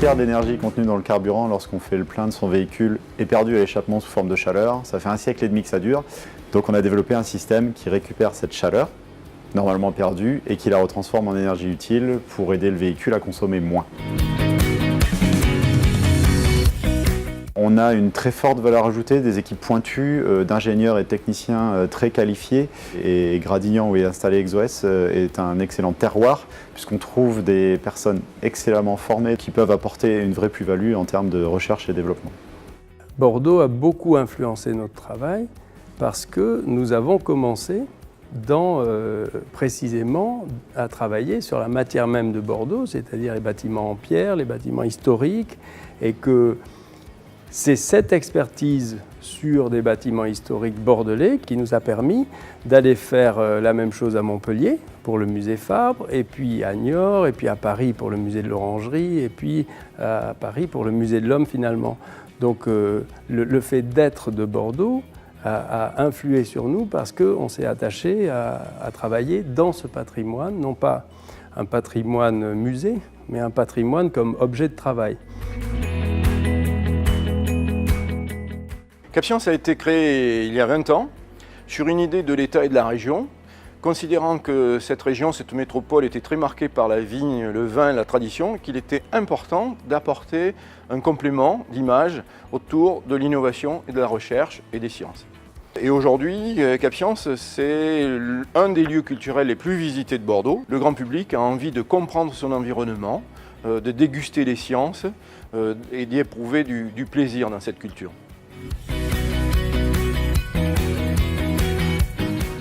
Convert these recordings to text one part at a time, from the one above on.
tiers de l'énergie contenue dans le carburant lorsqu'on fait le plein de son véhicule est perdue à l'échappement sous forme de chaleur. Ça fait 1 siècle et demi que ça dure. Donc on a développé un système qui récupère cette chaleur, normalement perdue, et qui la retransforme en énergie utile pour aider le véhicule à consommer moins. On a une très forte valeur ajoutée, des équipes pointues, d'ingénieurs et techniciens très qualifiés. Et Gradignan, où est installé ExoS, est un excellent terroir, puisqu'on trouve des personnes excellemment formées qui peuvent apporter une vraie plus-value en termes de recherche et développement. Bordeaux a beaucoup influencé notre travail parce que nous avons commencé précisément à travailler sur la matière même de Bordeaux, c'est-à-dire les bâtiments en pierre, les bâtiments historiques, et que c'est cette expertise sur des bâtiments historiques bordelais qui nous a permis d'aller faire la même chose à Montpellier pour le musée Fabre, et puis à Niort, et puis à Paris pour le musée de l'Orangerie, et puis à Paris pour le musée de l'Homme finalement. Donc le fait d'être de Bordeaux a influé sur nous parce qu'on s'est attaché à travailler dans ce patrimoine, non pas un patrimoine musée, mais un patrimoine comme objet de travail. CapScience a été créé il y a 20 ans sur une idée de l'État et de la région, considérant que cette région, cette métropole était très marquée par la vigne, le vin, la tradition, qu'il était important d'apporter un complément d'image autour de l'innovation et de la recherche et des sciences. Et aujourd'hui, CapScience, c'est un des lieux culturels les plus visités de Bordeaux. Le grand public a envie de comprendre son environnement, de déguster les sciences et d'y éprouver du plaisir dans cette culture.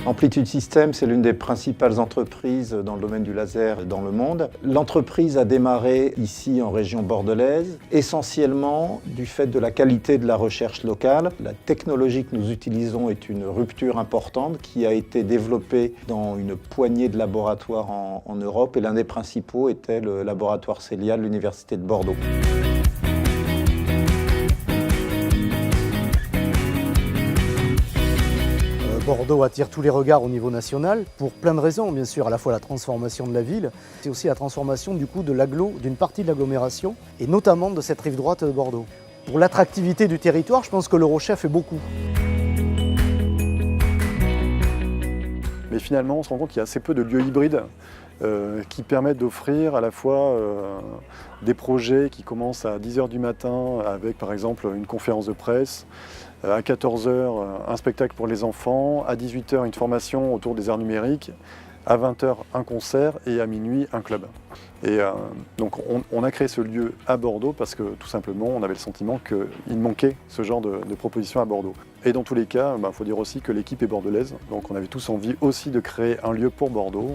Amplitude Systems, c'est l'une des principales entreprises dans le domaine du laser dans le monde. L'entreprise a démarré ici en région bordelaise, essentiellement du fait de la qualité de la recherche locale. La technologie que nous utilisons est une rupture importante qui a été développée dans une poignée de laboratoires en Europe, et l'un des principaux était le laboratoire Célia de l'Université de Bordeaux. Bordeaux attire tous les regards au niveau national pour plein de raisons, bien sûr, à la fois la transformation de la ville, c'est aussi la transformation du coup d'une partie de l'agglomération et notamment de cette rive droite de Bordeaux. Pour l'attractivité du territoire, je pense que l'Eurochet fait beaucoup. Mais finalement, on se rend compte qu'il y a assez peu de lieux hybrides qui permettent d'offrir à la fois des projets qui commencent à 10 h du matin avec par exemple une conférence de presse, à 14 h un spectacle pour les enfants, à 18 h une formation autour des arts numériques, à 20 h un concert et à minuit un club. Et donc on a créé ce lieu à Bordeaux parce que tout simplement on avait le sentiment qu'il manquait ce genre de propositions à Bordeaux. Et dans tous les cas, faut dire aussi que l'équipe est bordelaise, donc on avait tous envie aussi de créer un lieu pour Bordeaux.